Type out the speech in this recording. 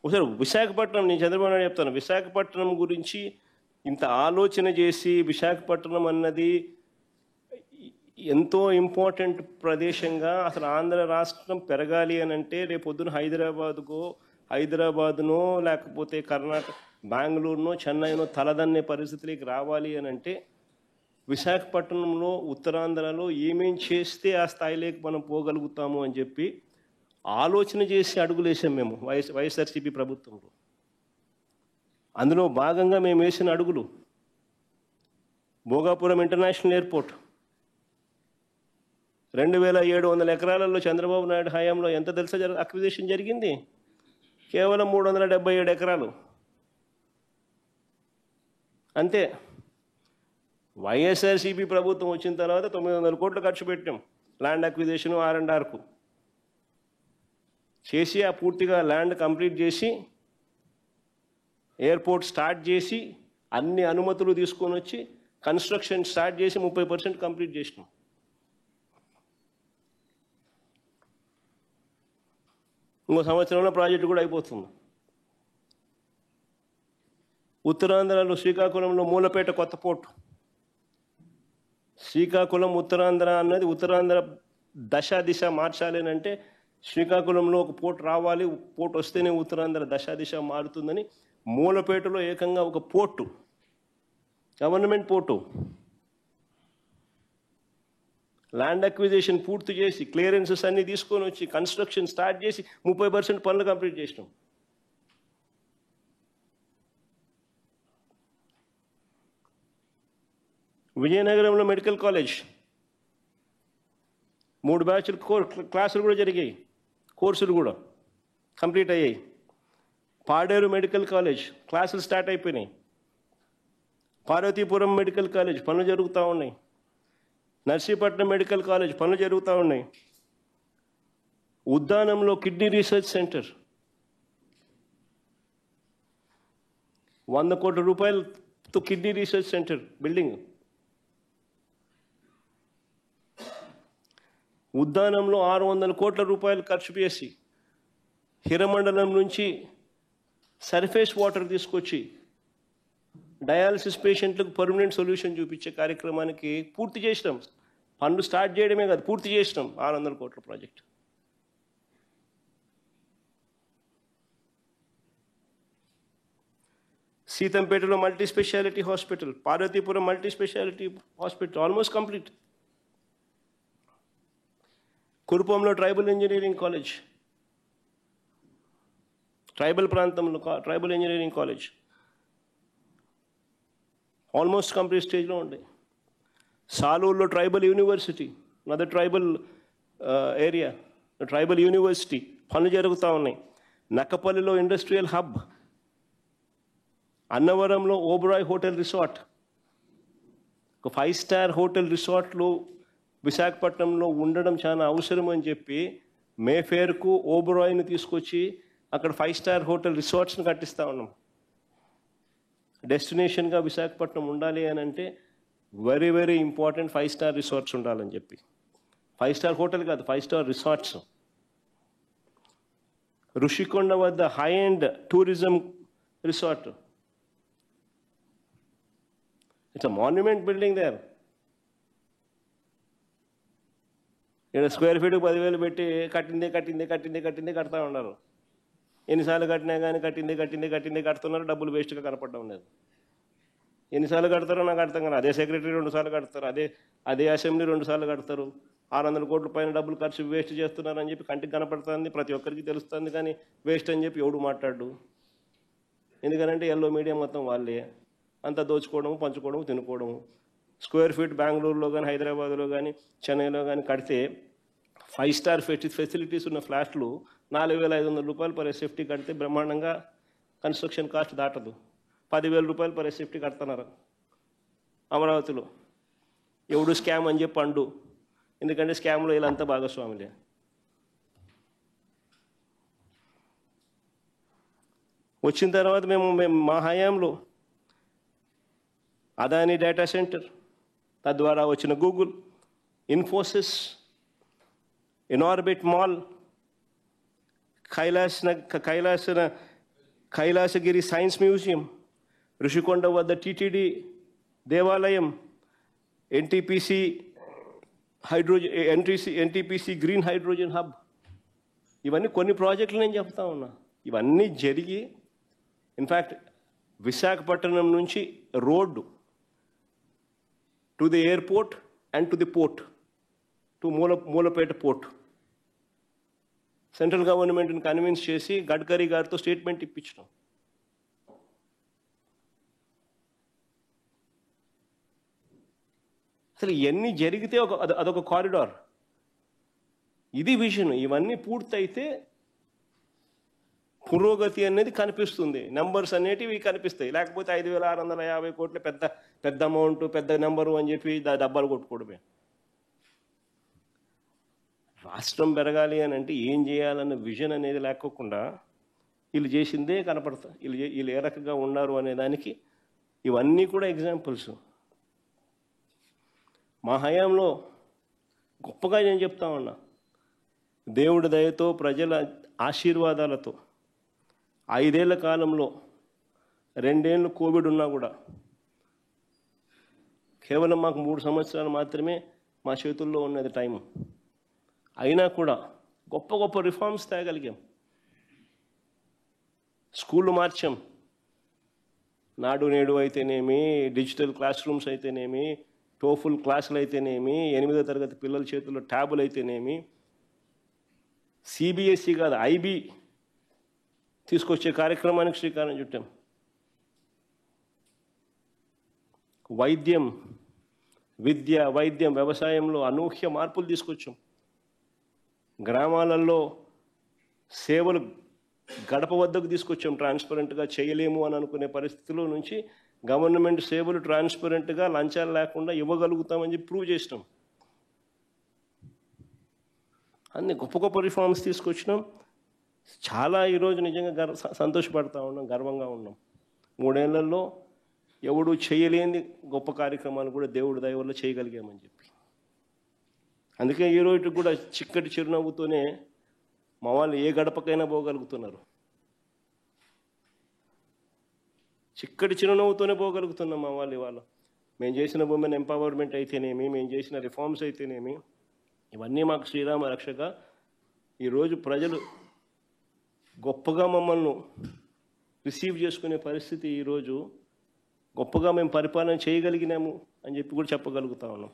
ఒకసారి విశాఖపట్నం, నేను చంద్రబాబు నాయుడు చెప్తాను, విశాఖపట్నం గురించి ఇంత ఆలోచన చేసి విశాఖపట్నం అన్నది ఎంతో ఇంపార్టెంట్ ప్రదేశంగా అసలు ఆంధ్ర రాష్ట్రం పెరగాలి అని అంటే రేపొద్దున హైదరాబాదునో లేకపోతే కర్ణాటక బెంగళూరునో చెన్నైనో తలదన్నే పరిస్థితికి రావాలి అని అంటే విశాఖపట్నంలో ఉత్తరాంధ్రలో ఏమేం చేస్తే ఆ స్థాయిలోకి మనం పోగలుగుతాము అని చెప్పి ఆలోచన చేసి అడుగులేసాం మేము వైఎస్ఆర్సీపీ ప్రభుత్వంలో. అందులో భాగంగా మేము వేసిన అడుగులు భోగాపురం ఇంటర్నేషనల్ ఎయిర్పోర్ట్ 2700 ఎకరాలలో చంద్రబాబు నాయుడు హయాంలో ఎంత తెలుసా అక్విజిషన్ జరిగింది? కేవలం 377 ఎకరాలు అంతే. వైఎస్ఆర్సీపీ ప్రభుత్వం వచ్చిన తర్వాత 900 కోట్లు ఖర్చు పెట్టాం ల్యాండ్ అక్విజిషన్ R&Rకు చేసి, ఆ పూర్తిగా ల్యాండ్ కంప్లీట్ చేసి ఎయిర్పోర్ట్ స్టార్ట్ చేసి అన్ని అనుమతులు తీసుకొని వచ్చి కన్స్ట్రక్షన్ స్టార్ట్ చేసి 30% కంప్లీట్ చేసినాం. ఇంకో సంవత్సరంలో ప్రాజెక్టు కూడా అయిపోతుంది. ఉత్తరాంధ్రలో శ్రీకాకుళంలో మూలపేట కొత్త పోర్టు. శ్రీకాకుళం ఉత్తరాంధ్ర అన్నది ఉత్తరాంధ్ర దిశ మార్చాలి అంటే శ్రీకాకుళంలో ఒక పోర్టు రావాలి, పోర్టు వస్తేనే ఉత్తరాంధ్ర దిశ మారుతుందని మూలపేటలో ఏకంగా ఒక port, government port, land acquisition పూర్తి చేసి క్లియరెన్సెస్ అన్ని తీసుకొని వచ్చి కన్స్ట్రక్షన్ స్టార్ట్ చేసి 30% పనులు కంప్లీట్ చేసినాం. విజయనగరంలో మెడికల్ కాలేజ్ 3 బ్యాచ్లు క్లాసులు కూడా జరిగాయి, కోర్సులు కూడా కంప్లీట్ అయ్యాయి. పాడేరు మెడికల్ కాలేజ్ క్లాసులు స్టార్ట్ అయిపోయినాయి. పార్వతీపురం మెడికల్ కాలేజ్ పనులు జరుగుతూ ఉన్నాయి. నర్సీపట్నం మెడికల్ కాలేజ్ పనులు జరుగుతూ ఉన్నాయి. ఉద్దానంలో కిడ్నీ రీసెర్చ్ సెంటర్ 100 కోట్ల రూపాయలతో కిడ్నీ రీసెర్చ్ సెంటర్ బిల్డింగ్. ఉద్దానంలో 600 కోట్ల రూపాయలు ఖర్చు చేసి హిరమండలం నుంచి సర్ఫేస్ వాటర్ తీసుకొచ్చి డయాలసిస్ పేషెంట్లకు పర్మనెంట్ సొల్యూషన్ చూపించే కార్యక్రమానికి పూర్తి చేసినాం. పనులు స్టార్ట్ చేయడమే కాదు, పూర్తి చేసినాం 600 కోట్ల ప్రాజెక్ట్. సీతంపేటలో multi speciality hospital, Parvathipuram multi speciality hospital almost complete. కురుపంలో ట్రైబల్ ఇంజనీరింగ్ కాలేజ్, ట్రైబల్ ప్రాంతంలో tribal engineering college almost complete స్టేజ్లో ఉండే. సాలూరులో tribal university, other tribal area, tribal university పనులు జరుగుతూ ఉన్నాయి. నక్కపల్లిలో ఇండస్ట్రియల్ హబ్, అన్నవరంలో ఓబరాయ్ హోటల్ రిసార్ట్, ఒక 5 స్టార్ హోటల్ రిసార్ట్లు విశాఖపట్నంలో ఉండడం చాలా అవసరం అని చెప్పి మేఫేర్కు ఓబరాయ్ని తీసుకొచ్చి అక్కడ 5 స్టార్ హోటల్ రిసార్ట్స్ని కట్టిస్తూ ఉన్నాం. డెస్టినేషన్గా విశాఖపట్నం ఉండాలి అని అంటే very very important 5 star resorts ఉండాలని చెప్పి. 5 స్టార్ హోటల్ కాదు, 5 స్టార్ రిసార్ట్స్. ఋషికొండ వద్ద high end tourism resort, it's a monument building there. ఇక్కడ స్క్వేర్ ఫీట్కి 10,000 పెట్టి కట్టిందే కడతా ఉన్నారు. ఎన్నిసార్లు కట్టినా కానీ కట్టిందే కడుతున్నారు, డబ్బులు వేస్ట్గా కనపడడం లేదు. ఎన్నిసార్లు కడతారో నాకు అర్థం కాదు. అదే సెక్రటరీ 2 సార్లు కడతారు, అదే అసెంబ్లీ 2 సార్లు కడతారు. 600 కోట్ల పైన డబ్బులు ఖర్చు వేస్ట్ చేస్తున్నారని చెప్పి కంటికి కనపడుతుంది, ప్రతి ఒక్కరికి తెలుస్తుంది. కానీ వేస్ట్ అని చెప్పి ఎవడు మాట్లాడు. ఎందుకంటే ఎల్లో మీడియా మొత్తం వాళ్ళే అంతా దోచుకోవడము, పంచుకోవడము, తినుకోవడము. స్క్వేర్ ఫీట్ బెంగళూరులో కానీ హైదరాబాద్లో కానీ చెన్నైలో కానీ కడితే 5 స్టార్ ఫెసిలిటీస్ ఉన్న ఫ్లాట్లు 4,500 రూపాయలు పర్ ఎస్ఎఫ్టీ కడితే బ్రహ్మాండంగా కన్స్ట్రక్షన్ కాస్ట్ దాటదు. 10,000 రూపాయలు పర్ ఎస్ఎఫ్టీ కడుతున్నారు అమరావతిలో. ఎవడు స్కామ్ అని చెప్పి అండు, ఎందుకంటే స్కామ్లో వీళ్ళంతా భాగస్వాములే. వచ్చిన తర్వాత మేము మా హయాంలో అదానీ డేటా సెంటర్, తద్వారా వచ్చిన Google, Infosys, Inorbit mall, Kailasa Kailasagiri science museum, Rushikonda వద్ద టీటీడీ దేవాలయం, NTPC NTPC green hydrogen hub, ఇవన్నీ కొన్ని ప్రాజెక్టులు నేను చెప్తా ఉన్నా. ఇవన్నీ జరిగి ఇన్ఫ్యాక్ట్ విశాఖపట్నం నుంచి road to the airport and to the port, to Mulapeta port, central గవర్నమెంట్ని కన్విన్స్ చేసి గడ్కరీ గారితో స్టేట్మెంట్ ఇప్పించినాం. అసలు ఇవన్నీ జరిగితే అదొక కారిడార్. ఇది విజన్. ఇవన్నీ పూర్తయితే పురోగతి అనేది కనిపిస్తుంది, నెంబర్స్ అనేటివి కనిపిస్తాయి. లేకపోతే 5,650 కోట్లు పెద్ద అమౌంట్, పెద్ద నెంబరు అని చెప్పి డబ్బాలు కొట్టుకోవడమే. రాష్ట్రం పెరగాలి అని అంటే ఏం చేయాలన్న విజన్ అనేది లేకోకుండా వీళ్ళు చేసిందే కనపడతా, వీళ్ళు ఏ రకంగా ఉన్నారు అనే దానికి ఇవన్నీ కూడా ఎగ్జాంపుల్స్. మా హయాంలో గొప్పగా నేను చెప్తా ఉన్నా, దేవుడి దయతో ప్రజల ఆశీర్వాదాలతో 5 ఏళ్ల కాలంలో 2 ఏళ్ళు కోవిడ్ ఉన్నా కూడా కేవలం మాకు 3 సంవత్సరాలు మాత్రమే మా చేతుల్లో ఉన్నది టైము. అయినా కూడా గొప్ప రిఫార్మ్స్ తేగలిగాం. స్కూళ్ళు మార్చాం. నాడు నేడు అయితేనేమి, డిజిటల్ క్లాస్ రూమ్స్ అయితేనేమి, టోఫుల్ క్లాసులు అయితేనేమి, 8వ తరగతి పిల్లల చేతుల్లో ట్యాబులు అయితేనేమి, సిబిఎస్ఈ కాదు ఐబీ తీసుకొచ్చే కార్యక్రమానికి శ్రీకారం చుట్టాం. వైద్యం, వ్యవసాయంలో అనూహ్య మార్పులు తీసుకొచ్చాం. గ్రామాలలో సేవలు గడప వద్దకు తీసుకొచ్చాం. ట్రాన్స్పరెంట్గా చేయలేము అని అనుకునే పరిస్థితుల్లో నుంచి గవర్నమెంట్ సేవలు ట్రాన్స్పరెంట్గా లంచాలు లేకుండా ఇవ్వగలుగుతామని చెప్పి ప్రూవ్ చేసినాం. అన్ని గొప్ప రిఫార్మ్స్ తీసుకొచ్చినాం. చాలా ఈరోజు నిజంగా సంతోషపడతా ఉన్నాం, గర్వంగా ఉన్నాం. 3 ఏళ్లలో ఎవడు చేయలేని గొప్ప కార్యక్రమాలు కూడా దేవుడి దయ వల్ల చేయగలిగామని చెప్పి. అందుకే ఈరోజు కూడా చిక్కటి చిరునవ్వుతోనే మా వాళ్ళు ఏ గడపకైనా పోగలుగుతున్నారు. చిక్కటి చిరునవ్వుతోనే పోగలుగుతున్నాం మా వాళ్ళు ఇవాళ. మేము చేసిన ఉమెన్ ఎంపవర్మెంట్ అయితేనేమి, మేము చేసిన రిఫార్మ్స్ అయితేనేమి, ఇవన్నీ మాకు శ్రీరామ రక్షగా. ఈరోజు ప్రజలు గొప్పగా మమ్మల్ని రిసీవ్ చేసుకునే పరిస్థితి, ఈరోజు గొప్పగా మేము పరిపాలన చేయగలిగినాము అని చెప్పి కూడా చెప్పగలుగుతా ఉన్నాం.